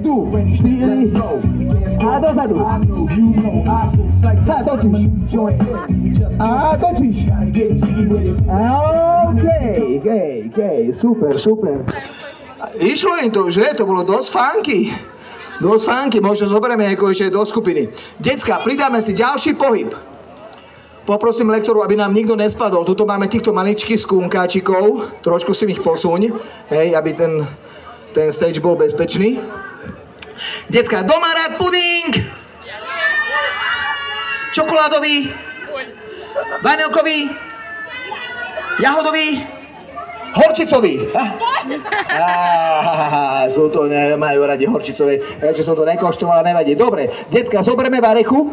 tu, 4 a dozadu. A točíš. A točíš. OK, super. Išlo im to, že? To bolo dosť funky. Možno zoberieme ako ešte do skupiny. Decka, pridáme si ďalší pohyb. Poprosím lektoru, aby nám nikto nespadol. Tuto máme týchto maličkých skúnkáčikov. Trošku si ich posuň. Hej, aby ten stage bol bezpečný. Decka, doma rád puding? Čokoládový? Vanilkový? Jahodový? Horčicový. Sú to, nemajú radi horčicové. Že som to nekoštovala, nevadí. Dobre, decka, zoberieme varechu.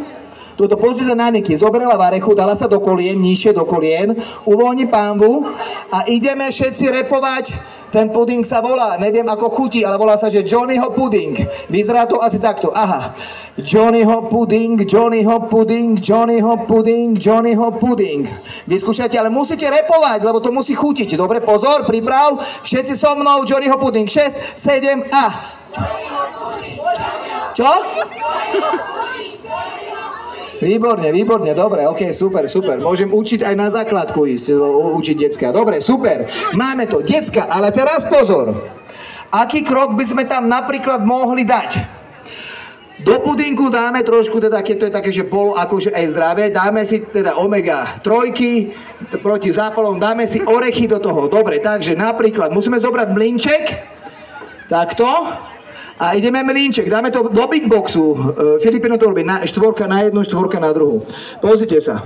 Tuto pozri sa na Niky, zobrala varechu, dala sa do kolien, nižšie do kolien, uvoľni pánvu a ideme všetci repovať. Ten puding sa volá, neviem ako chutí, ale volá sa, že Johnnyho puding. Vyzerá to asi takto, aha. Johnnyho puding. Vyskúšajte, ale musíte repovať, lebo to musí chutiť. Dobre, pozor, priprav, všetci so mnou, Johnnyho puding. 6, 7 a... Čo? Výborne, dobre, ok, super. Môžem učiť aj na základku učiť decka. Dobre, super. Máme to, decka, ale teraz pozor. Aký krok by sme tam napríklad mohli dať? Do pudinku dáme trošku, teda keď to je také, že polo akože aj zdravé, dáme si teda omega 3 proti zápalom, dáme si orechy do toho. Dobre, takže napríklad musíme zobrať mlynček, takto. A ideme mlínček, dáme to do big boxu. Filipino to robí, štvorka na jednu, štvorka na druhú. Pozrite sa.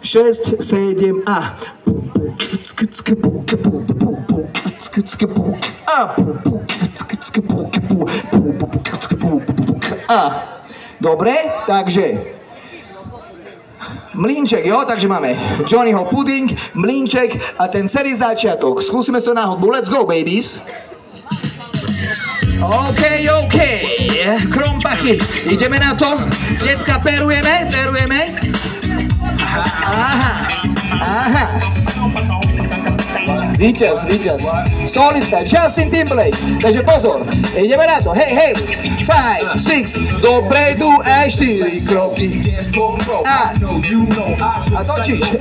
6, 7 a. Dobre, takže mlínček, jo? Takže máme Johnnyho puding, mlínček a ten celý začiatok. Skúsime sa na hudbu. Let's go, babies. OK, krompachy, ideme na to, decka, perujeme, aha, víťaz, solista, Justin Timberlake, takže pozor, ideme na to, hej, 5, 6, dopredu a 4 kroky, a točíš,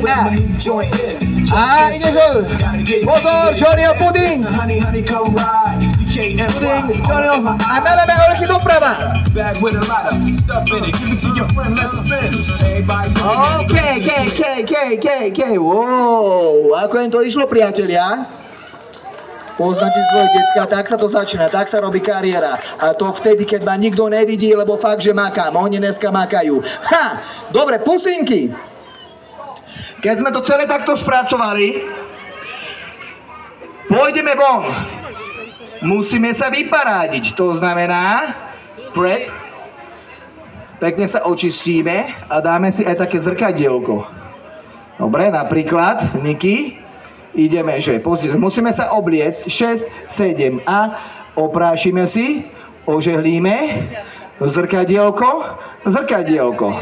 a ideš, pozor, Johnnyho puding, Johnnyho, a meleme orechy doprava. OK, wow, ako im to išlo, priatelia? Poznáte svoje decka, tak sa to začína, tak sa robí kariéra. A to vtedy, keď ma nikto nevidí, lebo fakt, že makám, oni dneska makajú. Dobre, pusinky. Keď sme to celé takto spracovali, pôjdeme von. Musíme sa vyparádiť, to znamená prep. Pekne sa očistíme a dáme si aj také zrkadielko. Dobre, napríklad, Niky, ideme, že pozrite, musíme sa obliecť 6, 7 a oprášime si, ožehlíme, zrkadielko.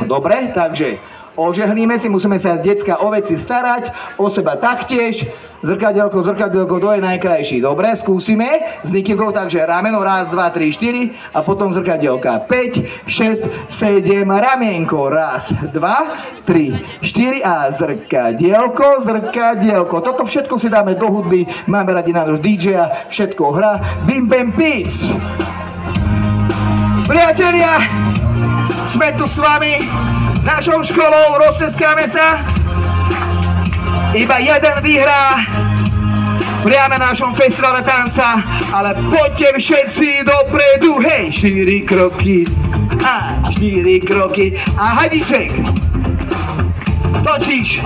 Dobre, takže ožehlíme si, musíme sa decka o veci starať, o seba taktiež. Zrkadielko, kto je najkrajší. Dobre, skúsime s Nikykou, takže rameno, 1, 2, 3, 4 a potom zrkadielka. 5, 6, 7, ramienko, 1, 2, 3, 4 a zrkadielko. Toto všetko si dáme do hudby, máme radi nášho DJ-a, všetko hrá. Bim Bam Beats. Priatelia, sme tu s vami, s našou školou, rozteskáme sa. Iba jeden vyhrá priame na našom festivale tanca, ale poďte všetci dopredu, hej, 4 kroky a hadiček, točíš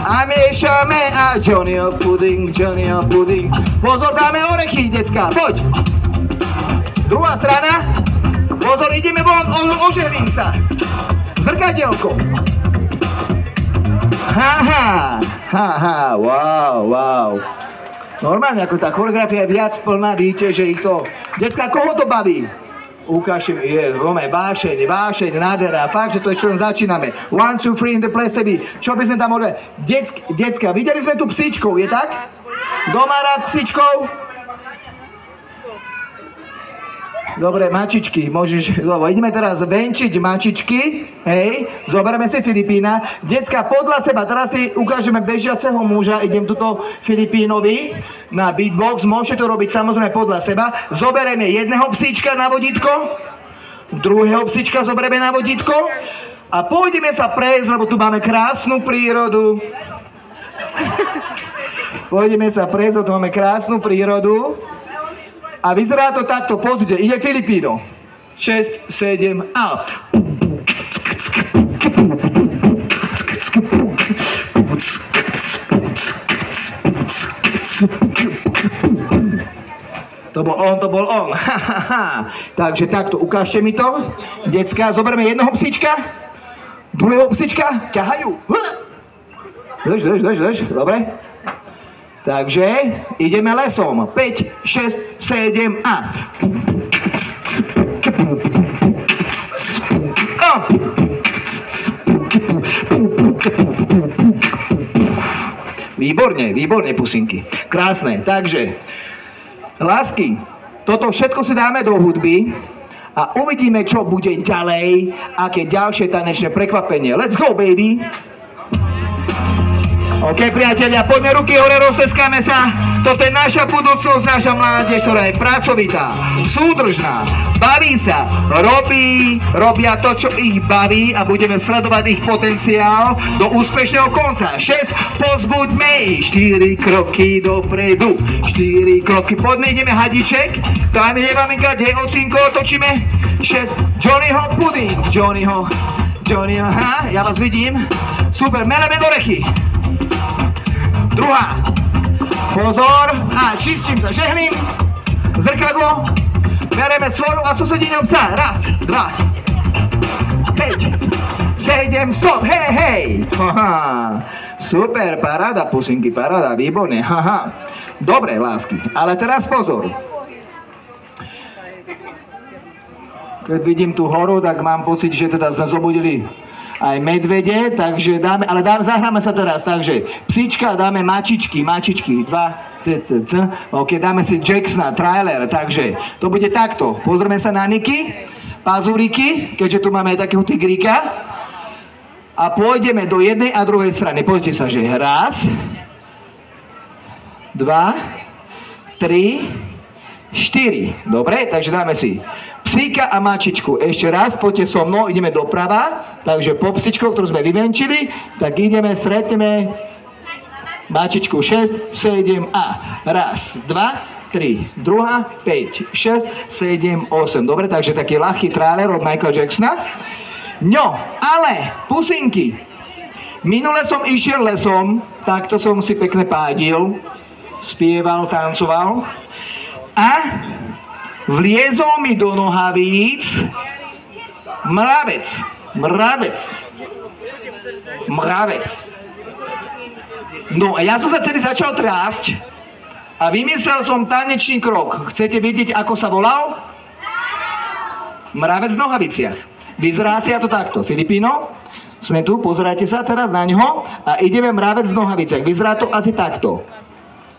a miešame a Johnnyho puding, pozor, dáme orechy, decka, poď, druhá strana, pozor, ideme von, ožehlím sa, zrkadielko. Wow. Normálne, ako tá choreografia je viac plná, vidíte, že ich to... Decka, koho to baví? Ukážem, vášeň, nádhera, fakt, že to ešte len začíname. 1, 2, 3 in the place to be. Čo by sme tam mohli... Decka, videli sme tu psíčkov, je tak? Kto má rád psíčkov? Dobre, mačičky, môžeš, lebo ideme teraz venčiť mačičky, hej, zoberieme si Filipína. Decka, podľa seba, teraz si ukážeme bežiaceho muža, idem tuto Filipínovi na beatbox, môžete to robiť samozrejme podľa seba. Zoberieme jedného psíčka na vodítko, druhého psíčka zoberieme na vodítko a pôjdeme sa prejsť, lebo tu máme krásnu prírodu. Pôjdeme sa prejsť, tu máme krásnu prírodu. A vyzerá to takto, pozrite, ide Filipíno. 6, 7 a... To bol on. Takže takto, ukážte mi to. Decka, zoberme jednoho psíčka, druhého psíčka, ťahajú. Drž, dobre. Takže ideme lesom. 5, 6, 7 a... Výborne, pusinky. Krásne. Takže, lásky, toto všetko si dáme do hudby a uvidíme, čo bude ďalej, aké ďalšie tanečné prekvapenie. Let's go, baby! OK, priatelia, poďme ruky hore, rozteskáme sa. Toto je naša budúcnosť, naša mládež, ktorá je pracovitá, súdržná, baví sa, robia to, čo ich baví a budeme sledovať ich potenciál do úspešného konca. 6, pozbuďme ich, 4 kroky dopredu, 4 kroky, poďme, ideme hadiček, tam je maminka, kde ocinko, točíme, 6, Johnnyho puding, Johnnyho, aha, ja vás vidím, super, meleme do rechy. Druhá. Pozor. A čistím sa, žehlím. Zrkadlo. Bereme svoju a susedinú psa. Raz, 2, 5, 7, stop. Hej. Haha. Super, paráda, pusinky, paráda, výborne. Haha. Dobre, lásky. Ale teraz pozor. Keď vidím tú horu, tak mám pocit, že teda sme zobudili aj medvede, takže zahráme sa teraz, takže psíčka dáme mačičky, 2, ok, dáme si Jacksona, trailer, takže to bude takto, pozrieme sa na Niky, pazúriky, keďže tu máme aj takého tigríka a pôjdeme do jednej a druhej strany, pozrite sa, že raz, 2, 3, 4, dobre, takže dáme si psíka a mačičku. Ešte raz, poďte so mnou, ideme doprava. Takže po psíčku, ktorú sme vyvenčili, tak ideme, stretneme mačičku 6, 7 a raz, 2, 3, druhá, 5, 6, 7, 8. Dobre, takže taký ľahký trailer od Michaela Jacksona. No, ale, pusinky, minule som išiel lesom, takto som si pekne pádil, spieval, tancoval a vliezol mi do nohavíc mravec. No a ja som sa celý začal trásť a vymyslel som tanečný krok. Chcete vedieť, ako sa volal? Mravec v nohaviciach. Vyzerá si to takto. Filipíno, sme tu, pozerajte sa teraz na ňo a ideme mravec v nohaviciach. Vyzerá to asi takto.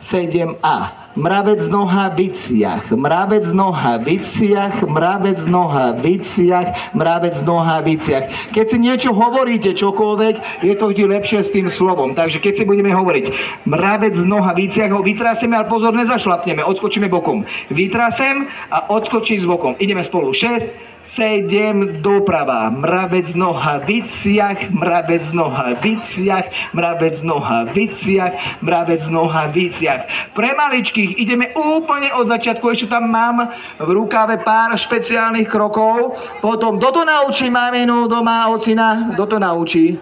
7a. Mravec v nohaviciach, mravec v nohaviciach, mravec v nohaviciach, mravec v nohaviciach. Keď si niečo hovoríte, čokoľvek, je to vždy lepšie s tým slovom. Takže keď si budeme hovoriť mravec v nohaviciach, ho vytraseme, ale pozor, nezašlapneme, odskočíme bokom. Vytrasem a odskočím s bokom. Ideme spolu. 6, 7, doprava. Mravec v nohaviciach, mravec v nohaviciach, mravec v nohaviciach, mravec v nohaviciach. Pre maličkých ideme úplne od začiatku, ešte tam mám v rukáve pár špeciálnych krokov. Potom, kto to naučí maminu doma, ocina? Kto to naučí?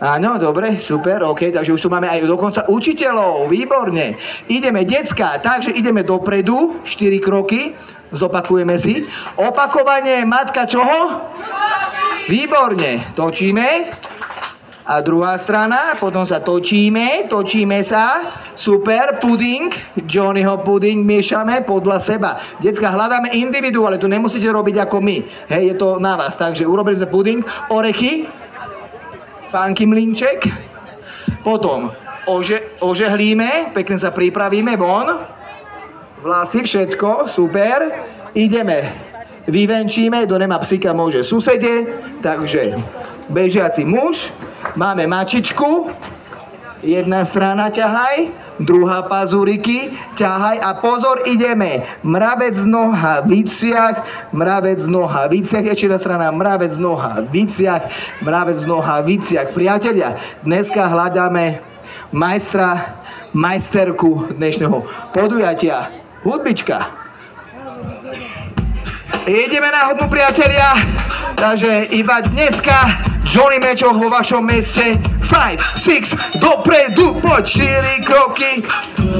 Áno, dobre, super, ok, takže už tu máme aj dokonca učiteľov, výborne. Ideme, decká, takže ideme dopredu, 4 kroky, zopakujeme si. Opakovanie, matka čoho? Výborne, točíme. A druhá strana, potom sa točíme sa, super, puding, Johnnyho puding miešame podľa seba. Decka, hľadáme individuálne, tu nemusíte robiť ako my, hej, je to na vás, takže urobili sme puding, orechy, funky mlínček, potom ožehlíme, pekne sa pripravíme, von, vlasy, všetko, super, ideme vyvenčíme, kto nemá psíka, môže susede, takže bežiaci muž, máme mačičku, jedna strana ťahaj, druhá pazúriky, ťahaj a pozor, ideme. Mravec noha, výciak, mravec noha, výciak, ešte jedna strana, mravec noha, výciak, mravec noha, výciak. Priatelia, dneska hľadáme majsterku dnešného podujatia. Hudbička. Ideme na hudbu, priatelia. Takže iba dneska Johnny Mečoch vo vašom meste. 5, 6, dopredu, poď 4 kroky.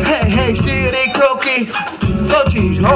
Hej, 4 kroky. Točíš ho